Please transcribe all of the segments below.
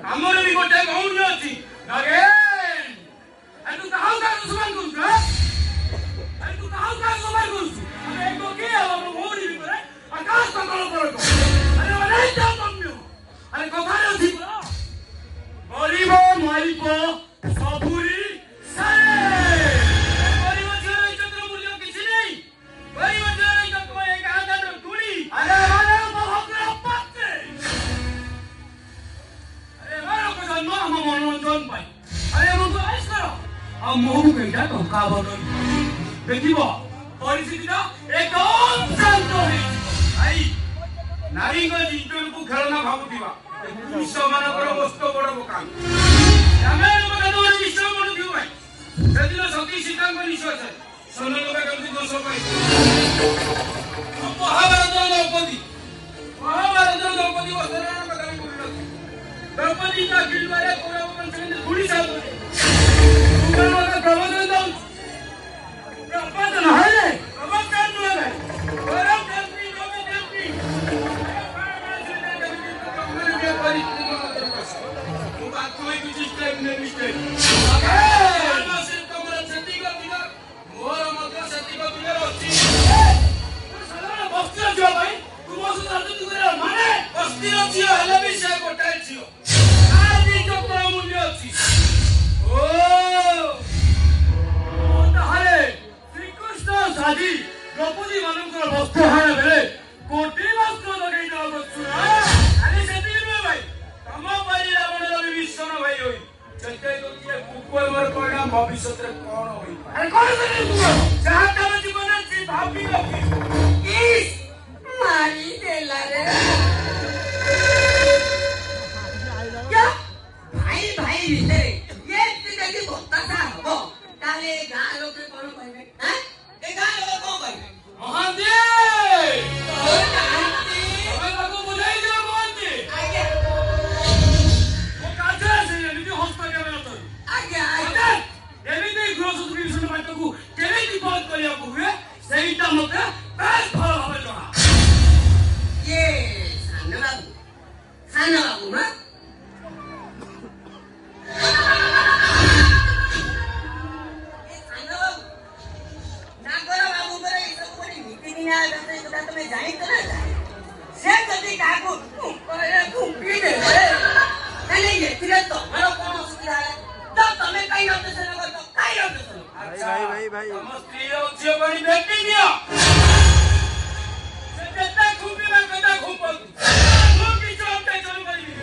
ଆମର ବି ଗୋଟେ ଭଉଣୀ ଅଛି ତୁ କାହାକୁ କାହାକୁ ସମାନ କରୁଛୁ ତୁ କାହାକୁ କାହାକୁ ସମାନ କରୁଛୁ କିଏ ହବ ମୋ ଭଉଣୀ ଭିତରେ ଆକାଶ ପାତାଳ ଫରକ ଆରେ କଥାରେ ଅଛି ଗରିବ ମାଲିକ ସବୁରି ଗରିବ ଝିଅର ଇଜ୍ଜତର ମୂଲ୍ୟ କିଛି ନାହିଁ ଗରିବ ଝିଅର ଇଜ୍ଜତ ଏ ଗାଁ ଦାଣ୍ଡ ଧୂଳି ଆରେ ଜନ୍ମ ଆମ ମନୋରଞ୍ଜନ ପାଇଁ ଆରେ ଆମକୁ ଆଇସ କର ଆଉ ମୋହକୁ କେଇଟା ଟଙ୍କା ବଦଳ ଦେଖିବ ପରିସ୍ଥିତିଟା ଏକଦମ ଶାନ୍ତ ହେଇଯିବ ଭାଇ ନାରୀଙ୍କ ଜୀବନକୁ ଖେଳନା ଭାବୁଥିବା ପୁରୁଷ ମାନଙ୍କର ମସ୍ତ ବଡ ବୋକାମି ରାମାୟଣ କଥା ତ ନିଶ୍ଚୟ ମନୁଥିବ ଭାଇ ସେଦିନ ସତୀ ସୀତାଙ୍କ ନିଶ୍ୱାସ ସ୍ୱର୍ଣ୍ଣ ଲୋକ କେମିତି ଦୋଷ ପାଇ ମହାଭାରତର ଦ୍ରୌପଦୀ ବସ୍ତ୍ରାରଣ କଥା ବି ଭୁଲିନଥିଲି ଦ୍ରୌପଦୀ ତା କିଲବାରେ କୌରବ ବଂଶରେ ଗୁଳି ଚାଲୁଥିଲେ ପ୍ରବଚନ ଦଉଛି ପ୍ରବଚନ ହେଲେ ପ୍ରବଚନ ନୁହେଁ ଗୌରବ କେମିତି ଦ୍ରୌପଦୀ ମାନଙ୍କର ବସ୍ତ୍ର ହାଣ ବେଳେ କୋଟି ବସ୍ତ୍ର ଲଗେଇ ଦେବାକୁ ଆରେ ସେତିକି ନୁହେଁ ଭାଇ ତମ ପରି ରାବଣର ବିଭୀଷଣ ଭାଇ ହୋଇ ମୋର ପରିଣାମ ଭବିଷ୍ୟତରେ କଣ ହୋଇପାରେ ଯାହା ତମ ଜୀବନରେ ସେ ଭାବିବ ମାରି ଦେଲାରେ ଭାଇ ଭାଇ ଭିତରେ ଏମିତି ଯଦି ବତାସା ହବ ତାହେଲେ ଗାଁ ଲୋକେ କଣ କହିବେ ଏ ଗାଁ ଲୋକ କଣ କହିବେ ମହାନ୍ତି ତମେ ତାକୁ ବୁଝାଇ ଦିଅ ମହାନ୍ତି ଆଜ୍ଞା ମୋ କାର୍ଯ୍ୟ ଆସେ ଏମିତି ହସ୍ତକ୍ଷେପ ନ କରୁ ଆଜ୍ଞା ଏମିତି ଗୃହଶତ୍ରୁ ବାଟକୁ କେମିତି ବନ୍ଦ କରିବାକୁ ହୁଏ ସେଇଟା ମତେ ବେଶ ଭଲ ଭାବେ ଜଣା ଇଏ ସାନ ବାବୁ ନା ତମେ ଜାଣିଛ ନା ସେ ଯଦି କାହାକୁ ଘୁମ୍ପି ଦେଲେ ତାହେଲେ ଏଥିରେ ତମର କଣ ଅସୁବିଧା ହେଲା ତ ତମେ କାଇଁ ଅପରେସନ କରୁଛ କାଇଁ ଅପରେସନ ତମ ସ୍ତ୍ରୀ ଆଉ ଝିଅ ପାଇଁ ଭେଟି ଦିଅ ସେ କେତେ ଘୁମ୍ପିବା କେତେ ଘୁମ୍ପନ୍ତୁ ମୁଁ କିଛି ଅପରେସନ କରିବି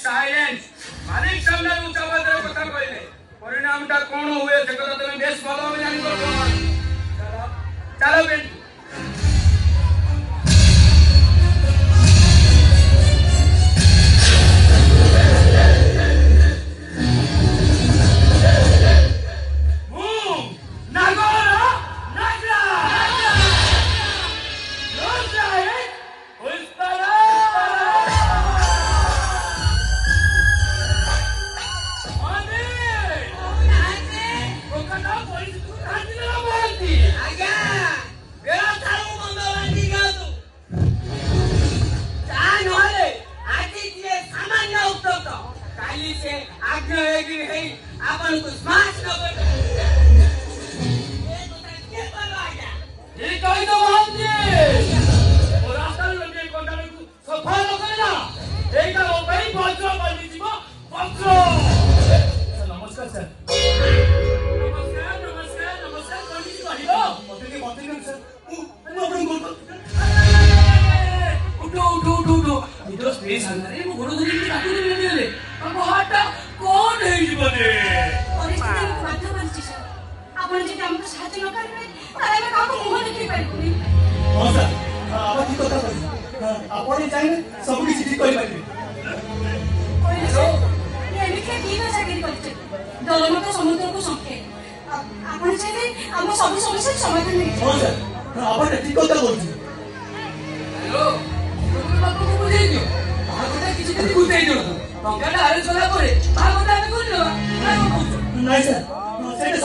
ସାଇଲେନ୍ସ ମାଲିକ ସାମ୍ନାରେ ଉଚ୍ଚ ପଦରେ କଥା କହିଲେ ପରିଣାମଟା କଣ ହୁଏ ସେ କଥା ତମେ ବେଶ ଭଲ ଭାବେ ଜାଣିପାରୁଛ ଚାଲ ବେଣ୍ଟୁ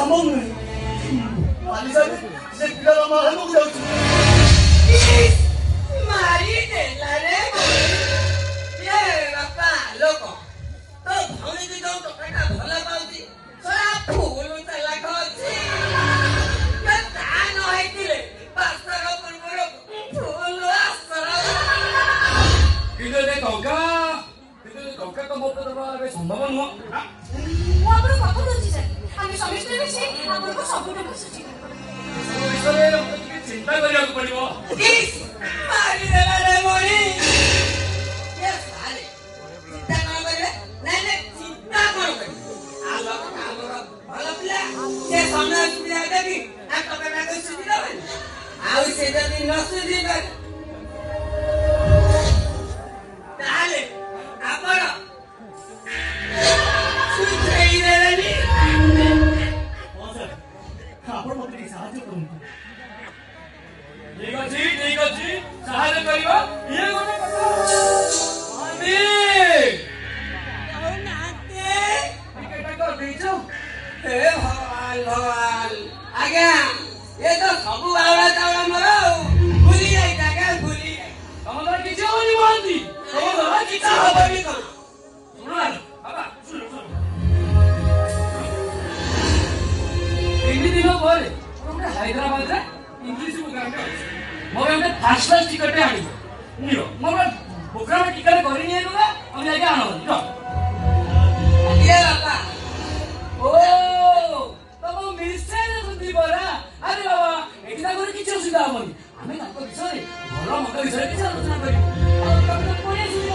ସମ୍ଭବ ନୁହେଁ। ମାଲି ସାହେବ ସେ ପିଲାର ମା ହେବାକୁ ଯାଉଛି। ମାରିଦେଲା ରେ ବାପା ଲୋକ ତୋ ଭଉଣୀକି ଯୋଉ ଟୋକାଟା ଭଲ ପାଉଛି ସରା ଫୁଲ ଚାଲାକ ଅଛି। ତା ନ ହେଇଥିଲେ ବାସର ପୂର୍ବରୁ ଫୁଲ ଆସର। କିନ୍ତୁ ଏ ଟଙ୍କା ତ ମତେ ଦେବା ଏବେ ସମ୍ଭବ ନୁହଁ। ମୁଁ ଆପଣଙ୍କ କଥା ଦଉଛି ସାର୍ ଆମେ ସମସ୍ତେ ମିଶି ଆପଣଙ୍କ ସବୁ ଟଙ୍କା ସୁଝି ଏ ବିଷୟରେ ମତେ ଟିକେ ଚିନ୍ତା କରିବାକୁ ପଡିବ। ମାରିଦେଲା ରେ ମଣି। ଚିନ୍ତା କଣ କରିବେ? ନାଇଁ ଚିନ୍ତା କଣ କରିବେ? ଆମର ଭଲ ପିଲା ସେ ସମୟ ସୁବିଧା ଦେବି ଆଉ ଟଙ୍କାଟାକୁ ସୁଝି ଦେବେନି। ଆଉ ସେ ଯଦି ନ ସୁଝି ପାରେ ତାହେଲେ ଆପଣ ସୁଝେଇ ଦେବେନି। ହଁ ସାର୍ ଆପଣ ମୋତେ ଟିକେ ସାହାଯ୍ୟ କରନ୍ତୁ।